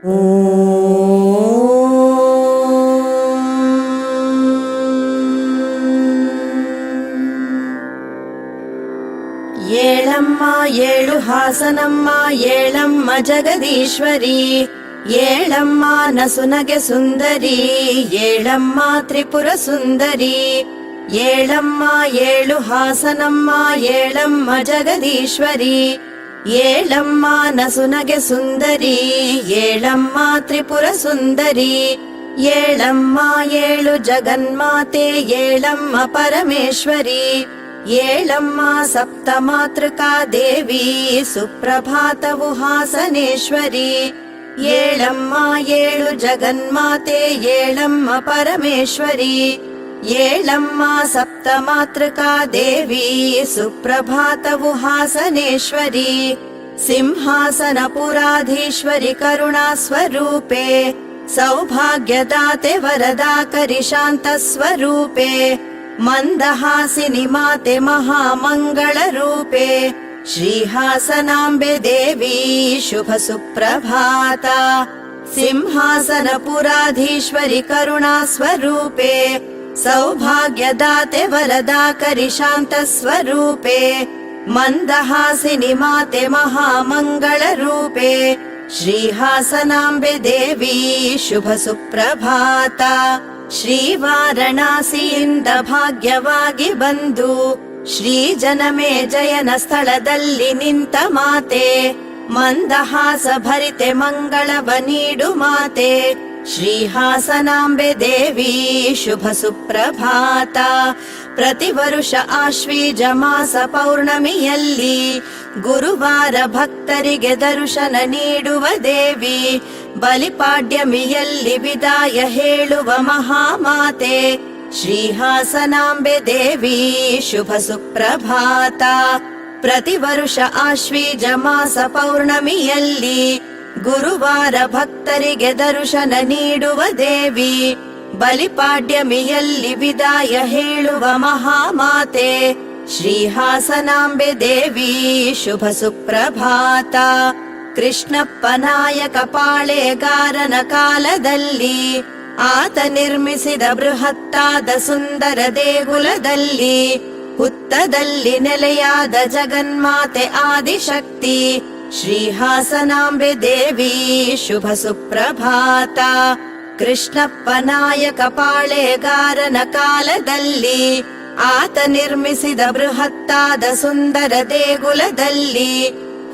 ಏಳಮ್ಮ ಏಳು ಹಾಸನಮ್ಮ ಏಳಮ್ಮ ಜಗದೀಶ್ವರಿ, ಏಳಮ್ಮ ನಸುನಗೆ ಸುಂದರಿ, ಏಳಮ್ಮ ತ್ರಿಪುರ ಸುಂದರಿ. ಏಳಮ್ಮ ಏಳು ಹಾಸನಮ್ಮ ಏಳಮ್ಮ ಜಗದೀಶ್ವರಿ, ಏಳಮ್ಮ ನಸುನಗೆ ಸುಂದರಿ, ಏಳಮ್ಮ ತ್ರಿಪುರ ಸುಂದರಿ. ಏಳಮ್ಮ ಏಳು ಜಗನ್ಮಾತೆ ಏಳಮ್ಮ ಪರಮೇಶ್ವರಿ, ಏಳಮ್ಮ ಸಪ್ತಮಾತೃಕಾ ದೇವಿ ಸುಪ್ರಭಾತವು ಹಾಸನೇಶ್ವರಿ. ಏಳಮ್ಮ ಏಳು ಜಗನ್ಮಾತೆ ಏಳಮ್ಮ ಪರಮೇಶ್ವರಿ, ಏಳಮ್ಮ ಸಪ್ತಮಾತೃಕಾ ದೇವಿ ಸುಪ್ರಭಾತವು ಹಾಸನೇಶ್ವರಿ. ಸಿಂಹಾಸನಪುರಾಧೀಶ್ವರಿ ಕರುಣಾ ಸ್ವರೂಪೆ, ಸೌಭಾಗ್ಯದಾತೆ ವರದಾಕರಿ ಶಾಂತ ಸ್ವರೂಪೆ, ಮಂದಹಾಸಿನಿ ಮಾತೆ ಮಹಾಮಂಗಳ ರೂಪೆ, ಶ್ರೀಹಾಸನಾಂಬೆ ದೇವಿ ಶುಭ ಸುಪ್ರಭಾತ. ಸಿಂಹಾಸನಪುರಾಧೀಶ್ವರಿ ಕರುಣಾ ಸ್ವರೂಪೆ, ಸೌಭಾಗ್ಯದಾತೆ ವರದಾಕರಿ ಶಾಂತ ಸ್ವರೂಪೆ, ಮಂದಹಾಸಿನಿ ಮಾತೆ ಮಹಾಮಂಗಳ ರೂಪೆ, ಶ್ರೀಹಾಸನಾಂಬೆ ದೇವಿ ಶುಭ ಸುಪ್ರಭಾತ. ಶ್ರೀ ವಾರಣಾಸಿಯಿಂದ ಭಾಗ್ಯವಾಗಿ ಬಂದು ಶ್ರೀ ಜನಮೇಜಯನ ಸ್ಥಳದಲ್ಲಿ ನಿಂತ ಮಾತೆ, ಮಂದಹಾಸ ಭರಿತೆ ಮಂಗಳವ ನೀಡು ಮಾತೆ, ಶ್ರೀಹಾಸನಾಂಬೆ ದೇವಿ ಶುಭ ಸುಪ್ರಭಾತ. ಪ್ರತಿ ವರುಷ ಆಶ್ವೀಜ ಮಾಸ ಪೌರ್ಣಮಿಯಲ್ಲಿ ಗುರುವಾರ ಭಕ್ತರಿಗೆ ದರ್ಶನ ನೀಡುವ ದೇವಿ, ಬಲಿಪಾಡ್ಯಮಿಯಲ್ಲಿ ವಿದಾಯ ಹೇಳುವ ಮಹಾಮಾತೆ, ಶ್ರೀಹಾಸನಾಂಬೆ ದೇವಿ ಶುಭ ಸುಪ್ರಭಾತ. ಪ್ರತಿ ವರುಷ ಆಶ್ವೀಜ ಮಾಸ ಪೌರ್ಣಮಿಯಲ್ಲಿ ಗುರುವಾರ ಭಕ್ತರಿಗೆ ದರ್ಶನ ನೀಡುವ ದೇವಿ, ಬಲಿಪಾಡ್ಯಮಿಯಲ್ಲಿ ವಿದಾಯ ಹೇಳುವ ಮಹಾಮಾತೆ, ಶ್ರೀಹಾಸನಾಂಬೆ ದೇವಿ ಶುಭ ಸುಪ್ರಭಾತ. ಕೃಷ್ಣಪ್ಪ ನಾಯಕ ಪಾಳೆಗಾರನ ಕಾಲದಲ್ಲಿ ಆತ ನಿರ್ಮಿಸಿದ ಬೃಹತ್ತಾದ ಸುಂದರ ದೇಗುಲದಲ್ಲಿ ಹುತ್ತದಲ್ಲಿ ನೆಲೆಯಾದ ಜಗನ್ಮಾತೆ ಆದಿಶಕ್ತಿ, ಶ್ರೀಹಾಸನಾಂಬೆ ದೇವಿ ಶುಭ ಸುಪ್ರಭಾತ. ಕೃಷ್ಣಪ್ಪ ನಾಯಕ ಪಾಳೆಗಾರನ ಕಾಲದಲ್ಲಿ ಆತ ನಿರ್ಮಿಸಿದ ಬೃಹತ್ತಾದ ಸುಂದರ ದೇಗುಲದಲ್ಲಿ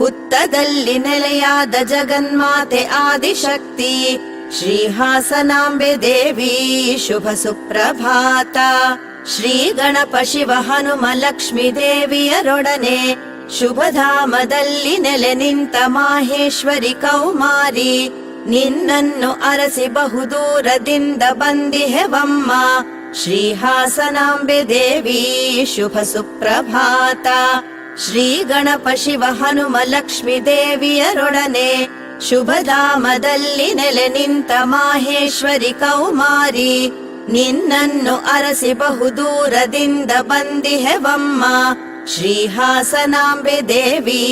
ಹುತ್ತದಲ್ಲಿ ನೆಲೆಯಾದ ಜಗನ್ಮಾತೆ ಆದಿಶಕ್ತಿ, ಶ್ರೀಹಾಸನಾಂಬೆ ದೇವಿ ಶುಭ ಸುಪ್ರಭಾತ. ಶ್ರೀ ಗಣಪ ಶಿವ ಹನುಮ ಲಕ್ಷ್ಮೀ ದೇವಿಯರೊಡನೆ ಶುಭಧಾಮದಲ್ಲಿ ನೆಲೆ ನಿಂತ ಮಾಹೇಶ್ವರಿ ಕೌಮಾರಿ, ನಿನ್ನನ್ನು ಅರಸಿ ಬಹುದೂರದಿಂದ ಬಂದಿಹೆವಮ್ಮ, ಶ್ರೀಹಾಸನಾಂಬೆ ದೇವಿ ಶುಭ ಸುಪ್ರಭಾತ. ಶ್ರೀ ಗಣಪ ಶಿವ ಹನುಮ ಲಕ್ಷ್ಮೀ ದೇವಿಯರೊಡನೆ ಶುಭಧಾಮದಲ್ಲಿ ನೆಲೆ ನಿಂತ ಮಾಹೇಶ್ವರಿ ಕೌಮಾರಿ, ನಿನ್ನನ್ನು ಅರಸಿ ಬಹುದೂರದಿಂದ ಬಂದಿಹೆವಮ್ಮ, ಶ್ರೀಹಾಸನಾಂಬೆ ದೇವಿ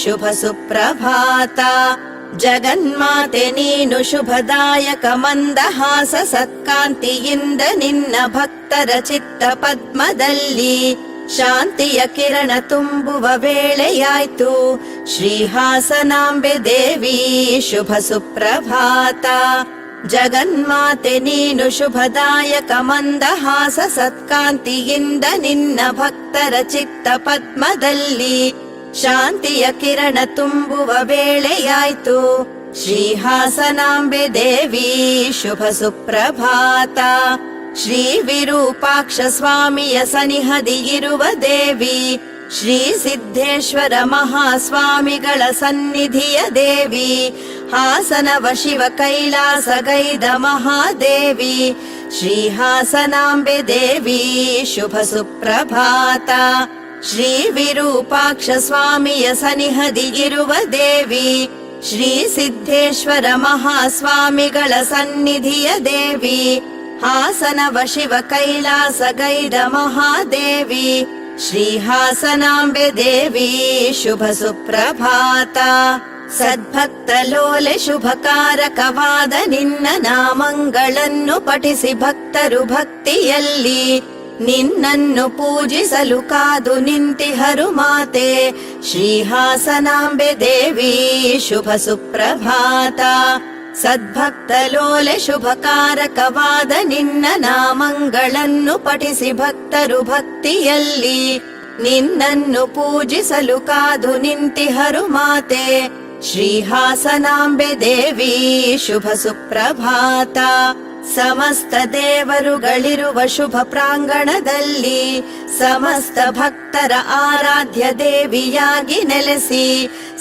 ಶುಭ ಸುಪ್ರಭಾತ. ಜಗನ್ಮಾತೆ ನೀನು ಶುಭದಾಯಕ ಮಂದಹಾಸ ಸತ್ಕಾಂತಿಯಿಂದ ನಿನ್ನ ಭಕ್ತರ ಚಿತ್ತ ಪದ್ಮದಲ್ಲಿ ಶಾಂತಿಯ ಕಿರಣ ತುಂಬುವ ವೇಳೆಯಾಯ್ತು, ಶ್ರೀಹಾಸನಾಂಬೆ ದೇವಿ ಶುಭ ಸುಪ್ರಭಾತ. ಜಗನ್ಮಾತೆ ನೀನು ಶುಭದಾಯಕ ಮಂದಹಾಸ ಸತ್ಕಾಂತಿಯಿಂದ ನಿನ್ನ ಭಕ್ತರ ಚಿತ್ತ ಪದ್ಮದಲ್ಲಿ ಶಾಂತಿಯ ಕಿರಣ ತುಂಬುವ ವೇಳೆಯಾಯ್ತು, ಶ್ರೀಹಾಸನಾಂಬೆ ದೇವಿ ಶುಭ ಸುಪ್ರಭಾತ. ಶ್ರೀ ವಿರೂಪಾಕ್ಷ ಸ್ವಾಮಿಯ ಸನಿಹದಿ ಇರುವ ದೇವಿ, ಶ್ರೀ ಸಿದ್ದೇಶ್ವರ ಮಹಾಸ್ವಾಮಿಗಳ ಸನ್ನಿಧಿಯ ದೇವಿ, ಹಾಸನವ ಶಿವ ಕೈಲಾಸ ಗೈದ ಮಹಾದೇವಿ, ಶ್ರೀಹಾಸನಾಂಬೆ ದೇವಿ ಶುಭ ಸುಪ್ರಭಾತ. ಶ್ರೀ ವಿರೂಪಾಕ್ಷ ಸ್ವಾಮಿಯ ಸನಿಹದಿ ಇರುವ ದೇವಿ, ಶ್ರೀ ಸಿದ್ದೇಶ್ವರ ಮಹಾಸ್ವಾಮಿಗಳ ಸನ್ನಿಧಿಯ ದೇವಿ, ಹಾಸನವ ಶಿವ ಕೈಲಾಸ ಗೈದ ಮಹಾದೇವಿ, ಶ್ರೀಹಾಸನಾಂಬೆ ದೇವಿ ಶುಭ ಸುಪ್ರಭಾತ. ಸದ್ಭಕ್ತಲೋಲೆ ಶುಭಕಾರಕವಾದ ನಿನ್ನ ನಾಮಗಳನ್ನು ಪಠಿಸಿ ಭಕ್ತರು ಭಕ್ತಿಯಲ್ಲಿ ನಿನ್ನನ್ನು ಪೂಜಿಸಲು ಕಾದು ನಿಂತಿಹರು ಮಾತೆ ಶ್ರೀಹಾಸನಾಂಬೆ ದೇವಿ ಶುಭ ಸುಪ್ರಭಾತ. ಸದ್ಭಕ್ತಲೋಲೆ ಶುಭಕಾರಕವಾದ ನಿನ್ನ ನಾಮಗಳನ್ನು ಪಠಿಸಿ ಭಕ್ತರು ಭಕ್ತಿಯಲ್ಲಿ ನಿನ್ನನ್ನು ಪೂಜಿಸಲು ಕಾದು ನಿಂತಿಹರು ಮಾತೆ ಶ್ರೀಹಾಸನಾಂಬೆ ದೇವಿ ಶುಭ ಸುಪ್ರಭಾತ. ಸಮಸ್ತ ದೇವರುಗಳಿರುವ ಶುಭ ಪ್ರಾಂಗಣದಲ್ಲಿ ಸಮಸ್ತ ಭಕ್ತರ ಆರಾಧ್ಯ ದೇವಿಯಾಗಿ ನೆಲೆಸಿ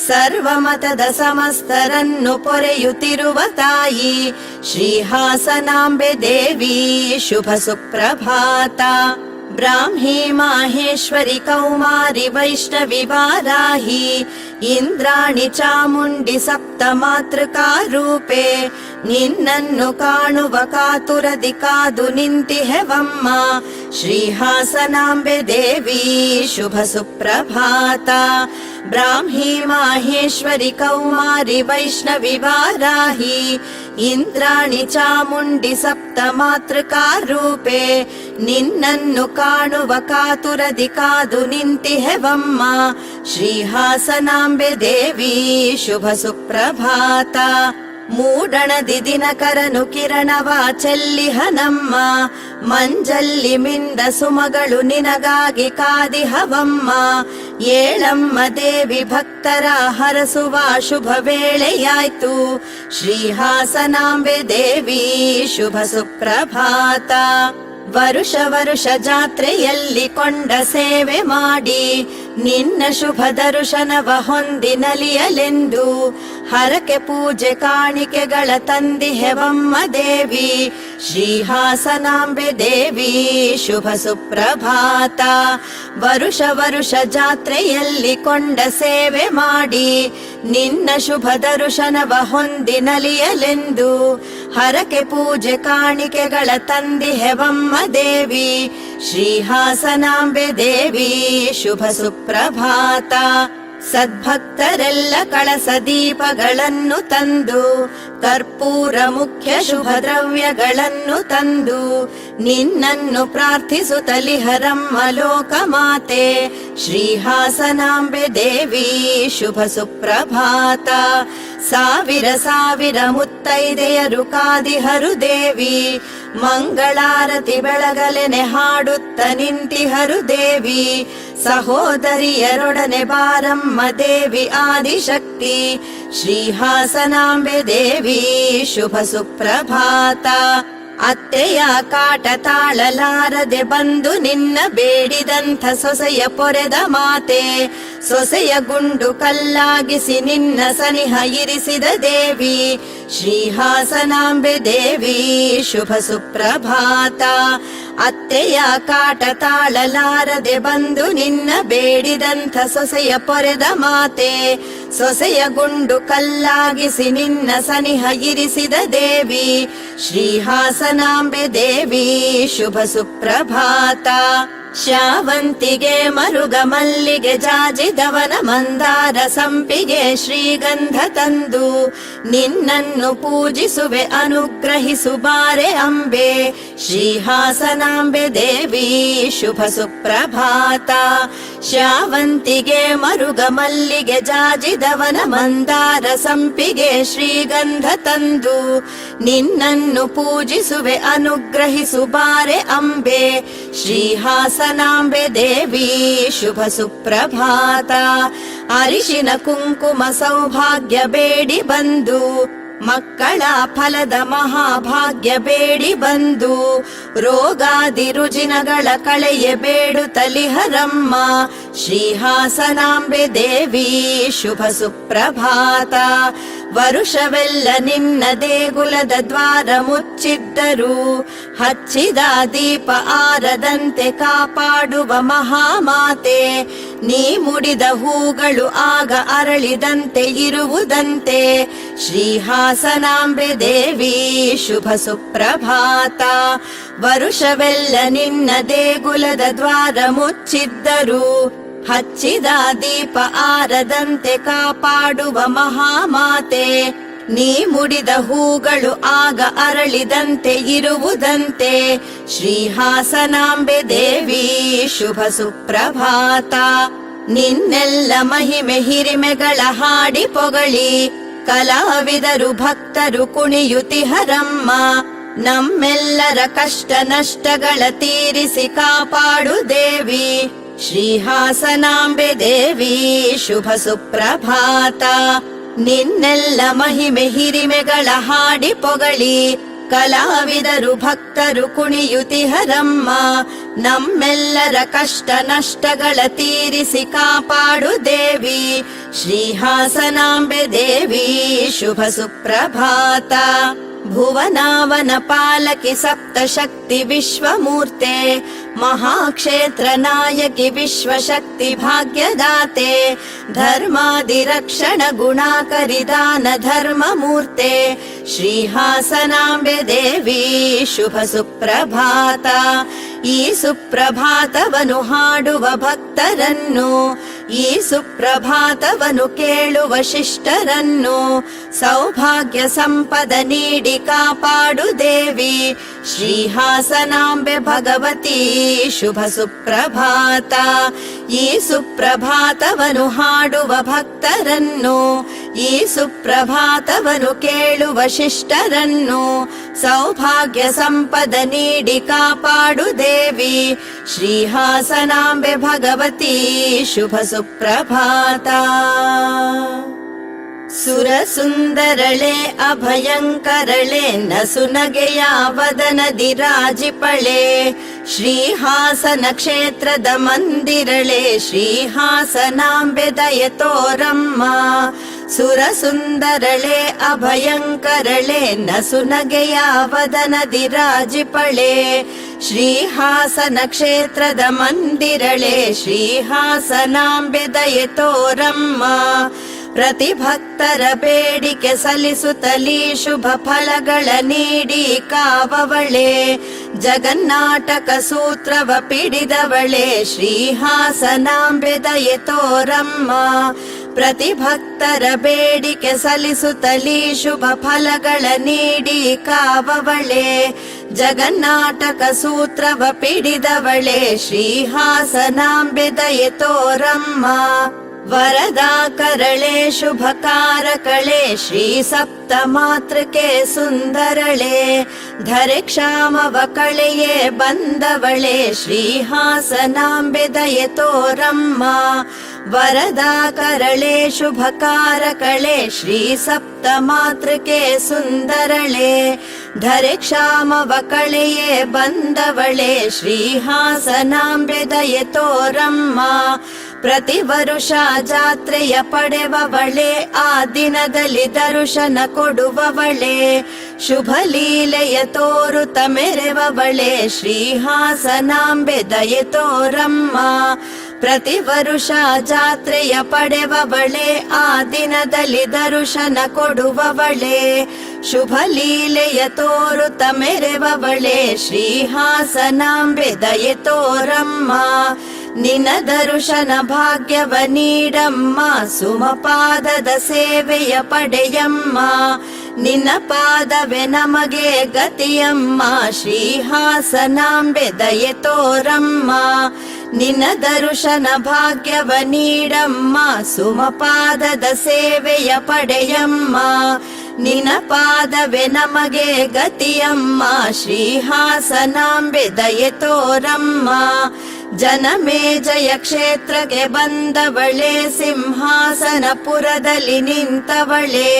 ಸರ್ವಮತದ ಸಮಸ್ತರನ್ನು ಪೊರೆಯುತ್ತಿರುವ ತಾಯಿ ಶ್ರೀಹಾಸನಾಂಬೆ ದೇವಿ ಶುಭ ಸುಪ್ರಭಾತ. ಬ್ರಾಹ್ಮಿ ಮಾಹೇಶ್ವರಿ ಕೌಮಾರಿ ವೈಷ್ಣವಿ ವಾರಾಹಿ ಇಂದ್ರಾಣಿ ಚಾಮುಂಡಿ ಸಪ್ತ ಮಾತೃಕಾ ರೂಪೆ ನಿನ್ನನ್ನು ಕಾಣುವ ಕಾತುರದಿ ಕಾದು ನಿಂತಿಹೆವಮ್ಮ ಶ್ರೀಹಾಸನಾಂಬೆ ದೇವಿ ಶುಭ ಸುಪ್ರಭಾತ. ಬ್ರಾಹ್ಮಿ ಮಾಹೇಶ್ವರಿ ಕೌಮಾರಿ ವೈಷ್ಣವಿ ವಾರಾಹಿ ಇಂದ್ರಾಣಿ ಚಾಮುಂಡಿ ಸಪ್ತ ಮಾತೃಕಾ ರೂಪೆ ನಿನ್ನನ್ನು ಕಾಣುವ ಕಾತುರದಿ ಕಾದು ನಿಂತಿಹೆವಮ್ಮ ಶ್ರೀಹಾಸನಾಂಬೆ ದೇವಿ ಶುಭ ಸುಪ್ರಭಾತ. ಮೂಡಣದಿ ದಿನಕರನು ಕಿರಣವ ಚೆಲ್ಲಿಹನಮ್ಮ ಮಂಜಲ್ಲಿ ಮಿಂದ ಸುಮಗಳು ನಿನಗಾಗಿ ಕಾದಿಹವಮ್ಮ ಏಳಮ್ಮ ದೇವಿ ಭಕ್ತರ ಹರಸುವ ಶುಭ ವೇಳೆಯಾಯ್ತು ಶ್ರೀಹಾಸನಾಂಬೆ ದೇವಿ ಶುಭ ಸುಪ್ರಭಾತ. ವರುಷ ವರುಷ ಜಾತ್ರೆಯಲ್ಲಿ ಕೊಂಡ ಸೇವೆ ಮಾಡಿ ನಿನ್ನ ಶುಭ ದರ್ಶನವ ಹೊಂದಿ ನಲಿಯಲೆಂದು ಹರಕೆ ಪೂಜೆ ಕಾಣಿಕೆಗಳ ತಂದಿಹೆವಮ್ಮ ದೇವಿ ಶ್ರೀಹಾಸನಾಂಬೆ ದೇವಿ ಶುಭ ಸುಪ್ರಭಾತ. ವರುಷ ವರುಷ ಜಾತ್ರೆಯಲ್ಲಿ ಕೊಂಡ ಸೇವೆ ಮಾಡಿ ನಿನ್ನ ಶುಭ ದರ್ಶನವ ಹೊಂದಿ ನಲಿಯಲೆಂದು ಹರಕೆ ಪೂಜೆ ಕಾಣಿಕೆಗಳ ತಂದಿಹೆವಮ್ಮ ದೇವಿ ಶ್ರೀಹಾಸನಾಂಬೆ ದೇವಿ ಶುಭ ಸುಪ್ರಭಾತ. ಸದ್ಭಕ್ತರೆಲ್ಲ ಕಳಸ ದೀಪಗಳನ್ನು ತಂದು ಕರ್ಪೂರ ಮುಖ್ಯ ಶುಭ ದ್ರವ್ಯಗಳನ್ನು ತಂದು ನಿನ್ನನ್ನು ಪ್ರಾರ್ಥಿಸುತ್ತಲಿಹರಮ್ಮ ಲೋಕ ಮಾತೆ ಶ್ರೀಹಾಸನಾಂಬೆ ದೇವಿ ಶುಭ ಸುಪ್ರಭಾತ. ಸಾವಿರ ಸಾವಿರ ಮುತ್ತೈದೆಯರು ಕಾದಿಹರು ದೇವಿ ಮಂಗಳಾರತಿ ಬೆಳಗಲೆನೆ ಹಾಡುತ್ತ ನಿಂತಿಹರು ದೇವಿ ಸಹೋದರಿಯರೊಡನೆ ಬಾರಮ್ಮ ದೇವಿ ಆದಿಶಕ್ತಿ ಶ್ರೀಹಾಸನಾಂಬೆ ದೇವಿ ಶುಭ ಸುಪ್ರಭಾತ. ಅತ್ತೆಯ ಕಾಟ ತಾಳಲಾರದೆ ಬಂದು ನಿನ್ನ ಬೇಡಿದಂಥ ಸೊಸೆಯ ಪೊರೆದ ಮಾತೆ ಸೊಸೆಯ ಗುಂಡು ಕಲ್ಲಾಗಿಸಿ ನಿನ್ನ ಸನಿಹ ಇರಿಸಿದ ದೇವಿ ಶ್ರೀಹಾಸನಾಂಬೆ ದೇವಿ ಶುಭ ಸುಪ್ರಭಾತ. ಅತ್ತೆಯ ಕಾಟ ತಾಳಲಾರದೆ ಬಂದು ನಿನ್ನ ಬೇಡಿದಂಥ ಸೊಸೆಯ ಪೊರೆದ ಮಾತೆ ಸೊಸೆಯ ಗುಂಡು ಕಲ್ಲಾಗಿಸಿ ನಿನ್ನ ಸನಿಹ ಇರಿಸಿದ ದೇವಿ ಶ್ರೀಹಾಸನಾಂಬೆ ದೇವಿ ಶುಭ ಸುಪ್ರಭಾತ. ಶಾವಂತಿಗೆ ಮರುಗ ಮಲ್ಲಿಗೆ ಜಾಜಿದವನ ಮಂದಾರ ಸಂಪಿಗೆ ಶ್ರೀಗಂಧ ತಂದು ನಿನ್ನನ್ನು ಪೂಜಿಸುವೆ ಅನುಗ್ರಹಿಸು ಬಾರೆ ಅಂಬೆ ಶ್ರೀಹಾಸನಾಂಬೆ ದೇವಿ ಶುಭ ಸುಪ್ರಭಾತ. ಶಾವಂತಿಗೆ ಮರುಗ ಮಲ್ಲಿಗೆ ಜಾಜಿದವನ ಮಂದಾರ ಸಂಪಿಗೆ ಶ್ರೀಗಂಧ ತಂದು ನಿನ್ನನ್ನು ಪೂಜಿಸುವೆ ಅನುಗ್ರಹಿಸು ಬಾರೆ ಅಂಬೆ ಶ್ರೀಹಾಸನಾಂಬೆ ದೇವಿ ಶುಭ ಸುಪ್ರಭಾತ. ಅರಿಶಿನ ಕುಂಕುಮ ಸೌಭಾಗ್ಯ ಬೇಡಿ ಬಂದು ಮಕ್ಕಳ ಫಲದ ಮಹಾಭಾಗ್ಯ ಬೇಡಿ ಬಂದು ರೋಗಾದಿ ರುಜಿನಗಳ ಕಳೆಯ ಬೇಡುತ್ತಲಿಹರಮ್ಮ ಶ್ರೀಹಾಸನಾಂಬೆ ದೇವಿ ಶುಭ ಸುಪ್ರಭಾತ. ವರುಷವೆಲ್ಲ ನಿನ್ನ ದೇಗುಲದ ದ್ವಾರ ಮುಚ್ಚಿದ್ದರು ಹಚ್ಚಿದ ದೀಪ ಆರದಂತೆ ಕಾಪಾಡುವ ಮಹಾಮಾತೆ ನೀ ಮುಡಿದ ಹೂಗಳು ಆಗ ಅರಳಿದಂತೆ ಇರುವುದಂತೆ ಶ್ರೀಹಾಸನಾಂಬೆ ದೇವಿ ಶುಭ ಸುಪ್ರಭಾತ. ವರುಷವೆಲ್ಲ ನಿನ್ನ ದೇಗುಲದ ದ್ವಾರ ಮುಚ್ಚಿದ್ದರು ಹಚ್ಚಿದ ದೀಪ ಆರದಂತೆ ಕಾಪಾಡುವ ಮಹಾಮಾತೆ, ನೀ ಮುಡಿದ ಹೂಗಳು ಆಗ ಅರಳಿದಂತೆ ಇರುವುದಂತೆ. ಶ್ರೀ ಹಾಸನಾಂಬೆ ದೇವಿ ಶುಭ ಸುಪ್ರಭಾತ. ನಿನ್ನೆಲ್ಲ ಮಹಿಮೆ ಹಿರಿಮೆಗಳ ಹಾಡಿ ಪೊಗಳಿ, ಕಲಾವಿದರು ಭಕ್ತರು ಕುಣಿಯುತಿಹರಮ್ಮ. ನಮ್ಮೆಲ್ಲರ ಕಷ್ಟ ನಷ್ಟಗಳ ತೀರಿಸಿ ಕಾಪಾಡು ದೇವಿ. ಶ್ರೀ ಹಾಸನಾಂಬೆ ದೇವಿ ಶುಭ ಸುಪ್ರಭಾತ. ನಿನ್ನೆಲ್ಲ ಮಹಿಮೆ ಹಿರಿಮೆಗಳ ಹಾಡಿ ಪೊಗಳಿ, ಕಲಾವಿದರು ಭಕ್ತರು ಕುಣಿಯುತಿಹರಮ್ಮ. ನಮ್ಮೆಲ್ಲರ ಕಷ್ಟ ನಷ್ಟಗಳ ತೀರಿಸಿ ಕಾಪಾಡು ದೇವಿ. ಶ್ರೀ ಹಾಸನಾಂಬೆ ದೇವಿ ಶುಭ ಸುಪ್ರಭಾತ. ಭುವನಾವನ ಪಾಲಕಿ ಸಪ್ತಶಕ್ತಿ ವಿಶ್ವಮೂರ್ತೆ, ಮಹಾಕ್ಷೇತ್ರ ನಾಯಕಿ ವಿಶ್ವಶಕ್ತಿ ಭಾಗ್ಯದಾತೆ. ಧರ್ಮಾದಿ ರಕ್ಷಣ ಗುಣಾಕರಿ ದಾನ ಧರ್ಮ ಮೂರ್ತೆ, ಶ್ರೀ ಹಾಸನಾಂಬೆ ದೇವಿ ಶುಭ ಸುಪ್ರಭಾತ. ಈ ಸುಪ್ರಭಾತವನ್ನು ಹಾಡುವ ಭಕ್ತರನ್ನು, ಈ ಸುಪ್ರಭಾತವನ್ನು ಕೇಳುವ ಶಿಷ್ಟರನ್ನು ಸೌಭಾಗ್ಯ ಸಂಪದ ನೀಡಿ ಕಾಪಾಡು ದೇವಿ. ಶ್ರೀ ಹಾಸನಾಂಬೆ ಭಗವತಿ ಶುಭ ಸುಪ್ರಭಾತ. ಈ ಸುಪ್ರಭಾತವನ್ನು ಹಾಡುವ ಭಕ್ತರನ್ನು, ಈ ಸುಪ್ರಭಾತವನ್ನು ಕೇಳುವ ಶಿಷ್ಟರನ್ನು ಸೌಭಾಗ್ಯ ಸಂಪದ ನೀಡಿ ಕಾಪಾಡು ದೇವಿ. ಶ್ರೀ ಹಾಸನಾಂಬೆ ಭಗವತಿ ಶುಭ ಸುಪ್ರಭಾತ. ಸುರ ಸುಂದರಳೆ ಅಭಯಂಕರಳೆ, ನಸುನಗೆಯ ವದನದಿ ರಾಜಿಪಳೆ. ಶ್ರೀ ಹಾಸನ ಕ್ಷೇತ್ರದ ಮಂದಿರಳೆ, ಶ್ರೀ ಹಾಸನಾಂಬೆ ದಯೆ ತೋರಮ್ಮ. ಸುರ ಸುಂದರಳೆ ಅಭಯಂಕರಳೆ, ನಸುನಗೆಯ ವದನದಿ ರಾಜಿಪಳೆ. ಶ್ರೀ ಹಾಸನ ಕ್ಷೇತ್ರದ ಮಂದಿರಳೆ, ಶ್ರೀ ಹಾಸನಾಂಬೆ ದಯೆ ತೋರಮ್ಮ. ಪ್ರತಿ ಭಕ್ತರ ಬೇಡಿಕೆ ಸಲ್ಲಿಸುತ್ತಲೀ ಶುಭ ಫಲಗಳ ನೀಡಿ ಕಾವವಳೆ. ಜಗನ್ನಾಟಕ ಸೂತ್ರವ ಪಿಡಿದವಳೆ, ಶ್ರೀ ಹಾಸನಾಂಬೆ ದಯೆ ತೋರಮ್ಮ. ಪ್ರತಿ ಭಕ್ತರ ಬೇಡಿಕೆ ಸಲ್ಲಿಸುತ್ತಲೀ ಶುಭ ಫಲಗಳ ನೀಡಿ ಕಾವವಳೆ. ಜಗನ್ನಾಟಕ ಸೂತ್ರವ ಪಿಡಿದವಳೆ, ಶ್ರೀ ಹಾಸನಾಂಬೆ ದಯೆ ತೋರಮ್ಮ. ವರದಾಕರಳೆ ಶುಭಕಾರಕಳೆ, ಶ್ರೀ ಸಪ್ತ ಮಾತೃಕೆ ಸುಂದರಳೆ. ಧರೆ ಕ್ಷಾಮವ ಕಳೆಯೇ ಬಂದವಳೆ, ಶ್ರೀ ಹಾಸನಾಂಬೆ ದಯೆ ತೋರಮ್ಮ. ವರದಾಕರಳೆ ಶುಭಕಾರಕಳೆ, ಶ್ರೀ ಸಪ್ತ ಮಾತೃಕೆ ಸುಂದರಳೆ. ಧರೆ ಕ್ಷಾಮವ ಕಳೆಯೇ ಬಂದವಳೆ, ಶ್ರೀ ಹಾಸನಾಂಬೆ ದಯೆ ತೋರಮ್ಮ. ಪ್ರತಿ ವರುಷ ಜಾತ್ರೆಯ ಪಡೆವವಳೆ, ಆ ದಿನದಲ್ಲಿ ದರ್ಶನ ಕೊಡುವವಳೆ. ಶುಭ ಲೀಲೆಯ ತೋರುತ್ತ ಮೆರೆವವಳೆ, ಶ್ರೀ ಹಾಸನಾಂಬೆ ದಯೆ ತೋರಮ್ಮ. ಪ್ರತಿ ವರುಷ ಜಾತ್ರೆಯ ಪಡೆವವಳೆ, ಆ ದಿನದಲ್ಲಿ ದರ್ಶನ ಕೊಡುವವಳೆ. ಶುಭ ಲೀಲೆಯ ತೋರುತ್ತ ಮೆರೆವವಳೆ, ಶ್ರೀ ಹಾಸನಾಂಬೆ ದಯೆ ತೋರಮ್ಮ. ನಿನ್ನ ದರ್ಶನ ಭಾಗ್ಯವ ನೀಡಮ್ಮ, ಸುಮಪಾದದ ಸೇವೆಯ ಪಡೆಯಮ್ಮ. ನಿನ್ನ ಪಾದವೇ ನಮಗೆ ಗತಿಯಮ್ಮ, ಶ್ರೀ ಹಾಸನಾಂಬೆ ದಯೆ ತೋರಮ್ಮ. ನಿನ್ನ ದರ್ಶನ ಭಾಗ್ಯವ ನೀಡಮ್ಮ, ಸುಮಪಾದದ ಸೇವೆಯ ಪಡೆಯಮ್ಮ. ನಿನ್ನ ಪಾದವೇ ನಮಗೆ ಗತಿಯಮ್ಮ, ಶ್ರೀ ಹಾಸನಾಂಬೆ ದಯೆ ತೋರಮ್ಮ. ಜನಮೇಜಯ ಕ್ಷೇತ್ರಕ್ಕೆ ಬಂದವಳೆ, ಸಿಂಹಾಸನಪುರದಲ್ಲಿ ನಿಂತವಳೆ.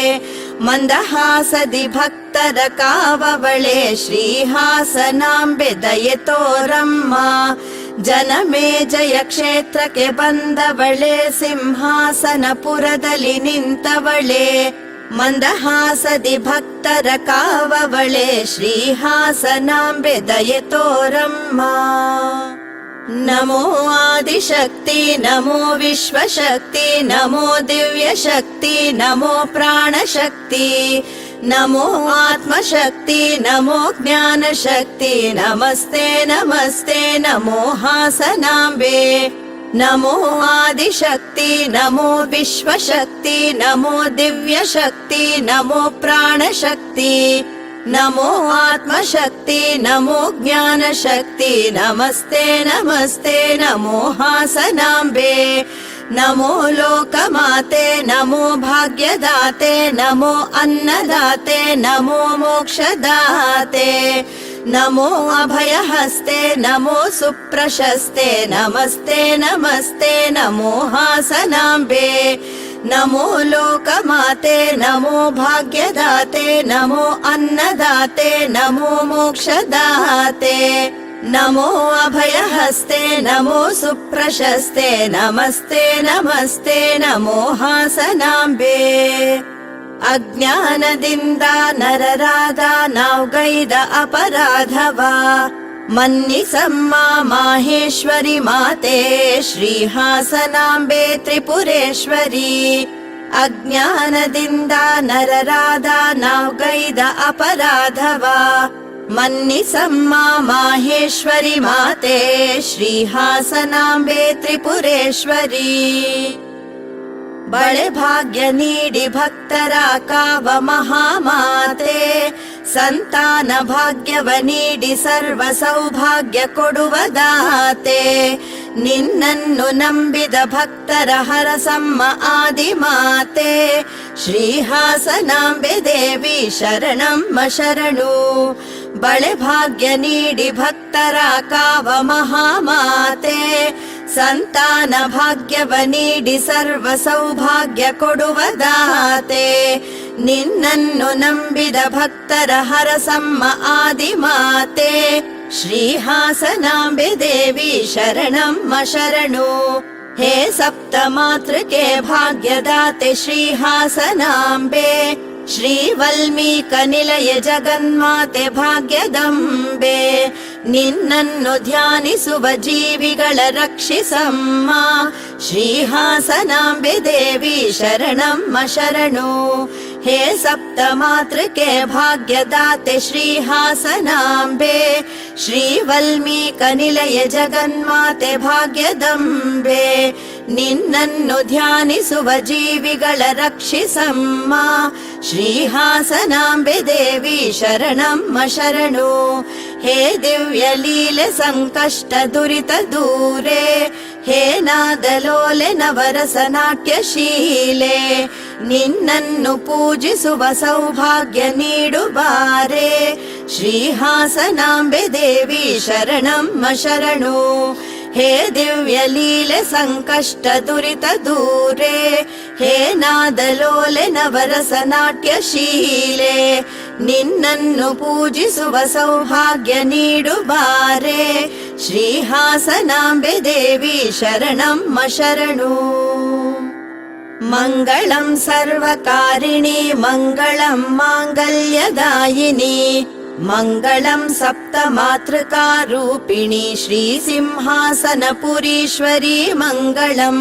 ಮಂದಹಾಸದಿ ಭಕ್ತರ ಕಾವವಳೆ, ಶ್ರೀ ಹಾಸನಾಂಬೆ ದಯೆ ತೋರಮ್ಮ. ಜನಮೇಜಯ ಕ್ಷೇತ್ರಕ್ಕೆ ಬಂದವಳೆ, ಸಿಂಹಾಸನಪುರದಲ್ಲಿ ನಿಂತವಳೆ. ಮಂದಹಾಸದಿ ಭಕ್ತರ ಕಾವವಳೆ, ಶ್ರೀ ಹಾಸನಾಂಬೆ ದಯೆ ತೋರಮ್ಮ. ನಮೋ ಆದಿಶಕ್ತಿ, ನಮೋ ವಿಶ್ವಶಕ್ತಿ, ನಮೋ ದಿವ್ಯಶಕ್ತಿ, ನಮೋ ಪ್ರಾಣಶಕ್ತಿ. ನಮೋ ಆತ್ಮಶಕ್ತಿ, ನಮೋ ಜ್ಞಾನಶಕ್ತಿ. ನಮಸ್ತೆ ನಮಸ್ತೆ ನಮೋ ಹಾಸನಾಂಬೆ. नमो आदिशक्ति नमो विश्वशक्ति नमो दिव्यशक्ति नमो प्राणशक्ति नमो आत्मशक्ति नमो ज्ञानशक्ति नमस्ते नमस्ते नमो हासनाम्बे नमो लोकमाते नमो भाग्यदाते नमो अन्नदाते नमो मोक्षदाते नमो अभयहस्ते नमो सुप्रशस्ते नमस्ते नमस्ते नमो हासनाम्बे नमो लोकमाते नमो भाग्यदाते नमो अन्नदाते नमो मोक्षदाते नमो अभयहस्ते नमो सुप्रशस्ते नमस्ते नमस्ते नमो हासनाम्बे ಅಜ್ಞಾನದಿಂದ ನರರಾದ ನಾವ್ಗೈದ ಅಪರಾಧವ ಮನ್ನಿಸಮ್ಮ ಮಾಹೇಶ್ವರಿ ಮಾತೆ ಶ್ರೀ ಹಾಸನಾಂಬೆ ತ್ರಿಪುರೇಶ್ವರಿ ಅಜ್ಞಾನದಿಂದ ನರರಾದ ನಾವ್ಗೈದ ಅಪರಾಧವ ಮನ್ನಿಸಮ್ಮ ಮಾಹೇಶ್ವರಿ ಮಾತೆ ಶ್ರೀ ಹಾಸನಾಂಬೆ ತ್ರಿಪುರೇಶ್ವರಿ ಬಳೆ ಭಾಗ್ಯ ನೀಡಿ ಭಕ್ತರ ಕಾವ ಮಹಾಮಾತೆ ಸಂತಾನ ಭಾಗ್ಯವ ನೀಡಿ ಸರ್ವ ಸೌಭಾಗ್ಯ ಕೊಡುವ ದಾತೆ ನಿನ್ನನ್ನು ನಂಬಿದ ಭಕ್ತರ ಹರಸಮ್ಮ ಆದಿಮಾತೆ ಶ್ರೀ ಹಾಸನಾಂಬೆ ದೇವಿ ಶರಣಮ್ಮ ಶರಣು ಬಳೆ ಭಾಗ್ಯ ನೀಡಿ ಭಕ್ತರ ಕಾವ ಮಹಾಮಾತೆ ಸಂತಾನ ಭಾಗ್ಯವ ನೀಡಿ ಸರ್ವ ಸೌಭಾಗ್ಯ ಕೊಡುವ ದಾತೆ ನಿನ್ನನ್ನು ನಂಬಿದ ಭಕ್ತರ ಹರಸಮ್ಮ ಆದಿಮಾತೆ ಶ್ರೀ ಹಾಸನಾಂಬೆ ದೇವಿ ಶರಣಮ್ಮ ಶರಣು ಹೇ ಸಪ್ತ ಮಾತೃಕೆ ಭಾಗ್ಯದಾತೆ ಶ್ರೀ ಹಾಸನಾಂಬೆ ಶ್ರೀ ವಲ್ಮೀಕ ನಿಲಯ ಜಗನ್ಮಾತೆ ಭಾಗ್ಯದಂಬೆ ನಿನ್ನನ್ನು ಧ್ಯಾನಿಸುವ ಜೀವಿಗಳ ರಕ್ಷಿಸಮ್ಮ ಶ್ರೀ ಹಾಸನಾಂಬೆ ದೇವಿ ಶರಣಮ್ಮ ಶರಣು ಹೇ ಸಪ್ತ ಮಾತೃಕೆ ಭಾಗ್ಯದಾತೆ ಶ್ರೀ ಹಾಸನಾಂಬೆ ಶ್ರೀ ವಲ್ಮೀಕ ನಿಲಯ ಜಗನ್ಮಾತೆ ಭಾಗ್ಯದಂಬೆ ನಿನ್ನನ್ನು ಧ್ಯಾನಿಸುವ ಜೀವಿಗಳ ರಕ್ಷಿಸಮ್ಮ ಶ್ರೀ ಹಾಸನಾಂಬೆ ದೇವಿ ಶರಣಮ್ಮ ಶರಣು ಹೇ ದಿವ್ಯ ಲೀಲೆ ಸಂಕಷ್ಟ ದುರಿತ ದೂರೆ ಹೇ ನಾದಲೋಲೆ ನವರಸ ನಾಟ್ಯ ಶೀಲೆ ನಿನ್ನನ್ನು ಪೂಜಿಸುವ ಸೌಭಾಗ್ಯ ನೀಡುಬಾರೆ ಶ್ರೀ ಹಾಸನಾಂಬೆ ದೇವಿ ಶರಣಮ್ಮ ಶರಣು ಹೇ ದಿವ್ಯ ಲೀಲೆ ಸಂಕಷ್ಟ ದುರಿತ ದೂರೆ ಹೇ ನಾದಲೋಲೆ ನವರಸ ನಾಟ್ಯ ಶೀಲೆ ನಿನ್ನನ್ನು ಪೂಜಿಸುವ ಸೌಭಾಗ್ಯ ನೀಡುಬಾರೆ ಶ್ರೀ ಹಾಸನಾಂಬೆ ದೇವಿ ಶರಣಮ್ಮ ಶರಣು ಮಂಗಳಂ ಸರ್ವಕಾರಿಣಿ ಮಂಗಳಂ ಮಾಂಗಲ್ಯದಾಯಿನಿ ಮಂಗಳಂ ಸಪ್ತ ಮಾತೃಕಾರೂಪಿಣಿ ಶ್ರೀ ಸಿಂಹಾಸನಪುರೀಶ್ವರಿ ಮಂಗಳಂ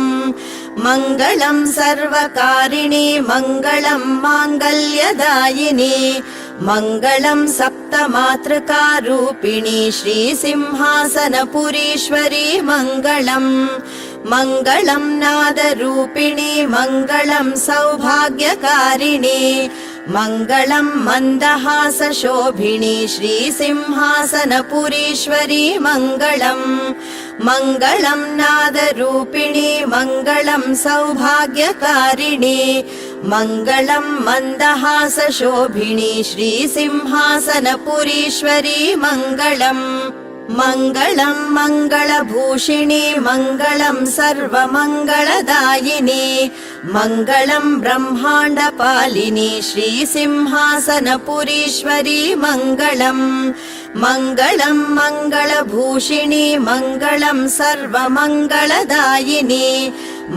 ಮಂಗಳಂ ಸರ್ವಕಾರಿಣಿ ಮಂಗಳಂ ಮಾಂಗಲ್ಯದಾಯಿನಿ ಮಂಗಳಂ ಸಪ್ತ ಮಾತೃಕಾರೂಪಿಣಿ ಶ್ರೀ ಸಿಂಹಾಸನಪುರೀಶ್ವರಿ ಮಂಗಳಂ ಮಂಗಳಂ ನಾದರೂಪಿಣಿ ಮಂಗಳಂ ಸೌಭಾಗ್ಯಕಾರಿಣಿ ಮಂಗಳಂ ಮಂದಹಾಸ ಶೋಭಿಣಿ ಶ್ರೀ ಸಿಂಹಾಸನಪುರೀಶ್ವರಿ ಮಂಗಳಂ ಮಂಗಳಂ ನಾದರೂಪಿಣಿ ಮಂಗಳಂ ಸೌಭಾಗ್ಯಕಾರಿಣಿ ಮಂಗಳಂ ಮಂದಹಾಸ ಶೋಭಿಣಿ ಶ್ರೀ ಸಿಂಹಾಸನಪುರೀಶ್ವರಿ ಮಂಗಳಂ ಮಂಗಳಂ ಮಂಗಳಭೂಷಿಣಿ ಮಂಗಳಂ ಸರ್ವಮಂಗಳದಾಯಿನಿ ಮಂಗಳಂ ಬ್ರಹ್ಮಾಂಡ ಪಾಲಿನಿ ಶ್ರೀ ಸಿಂಹಾಸನಪುರೀಶ್ವರಿ ಮಂಗಳಂ ಮಂಗಳಂ ಮಂಗಳಭೂಷಿಣಿ ಮಂಗಳಂ ಸರ್ವಮಂಗಳದಾಯಿನಿ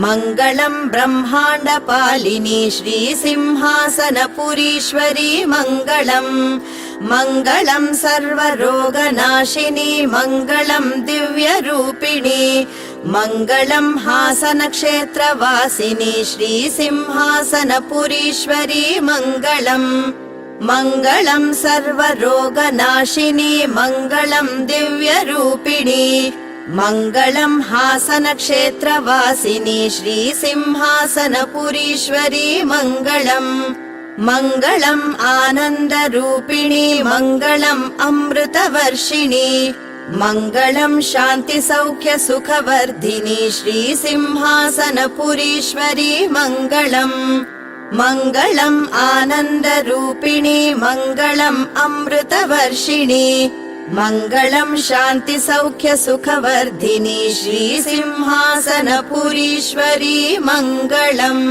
ಮಂಗಳಂ ಬ್ರಹ್ಮಾಂಡ ಪಾಲಿನಿ ಶ್ರೀ ಸಿಂಹಾಸನಪುರೀಶ್ವರಿ ಮಂಗಳಂ ಮಂಗಳಂ ಸರ್ವರೋಗನಾಶಿನಿ ಮಂಗಳಂ ದಿವ್ಯರೂಪಿಣಿ ಮಂಗಳಂ ಹಾಸನ ಕ್ಷೇತ್ರವಾಸಿನಿ ಶ್ರೀ ಸಿಂಹಾಸನಪುರೀಶ್ವರಿ ಮಂಗಳಂ ಮಂಗಳಂ ಸರ್ವರೋಗನಾಶಿನಿ ಮಂಗಳಂ ದಿವ್ಯರೂಪಿಣಿ मङ्गलम् हासनक्षेत्रवासिनी श्रीसिंहासनपुरीश्वरी मङ्गलम् मङ्गलम् आनन्दरूपिणी मङ्गलम् अमृतवर्षिणी मङ्गलम् शान्तिसौख्यसुखवर्धिनी श्रीसिंहासनपुरीश्वरी मङ्गलम् मङ्गलम् आनन्दरूपिणी मङ्गलम् अमृतवर्षिणी मङ्गलम् शान्तिसौख्यसुखवर्धिनी श्रीसिंहासनपुरीश्वरी मङ्गलम्।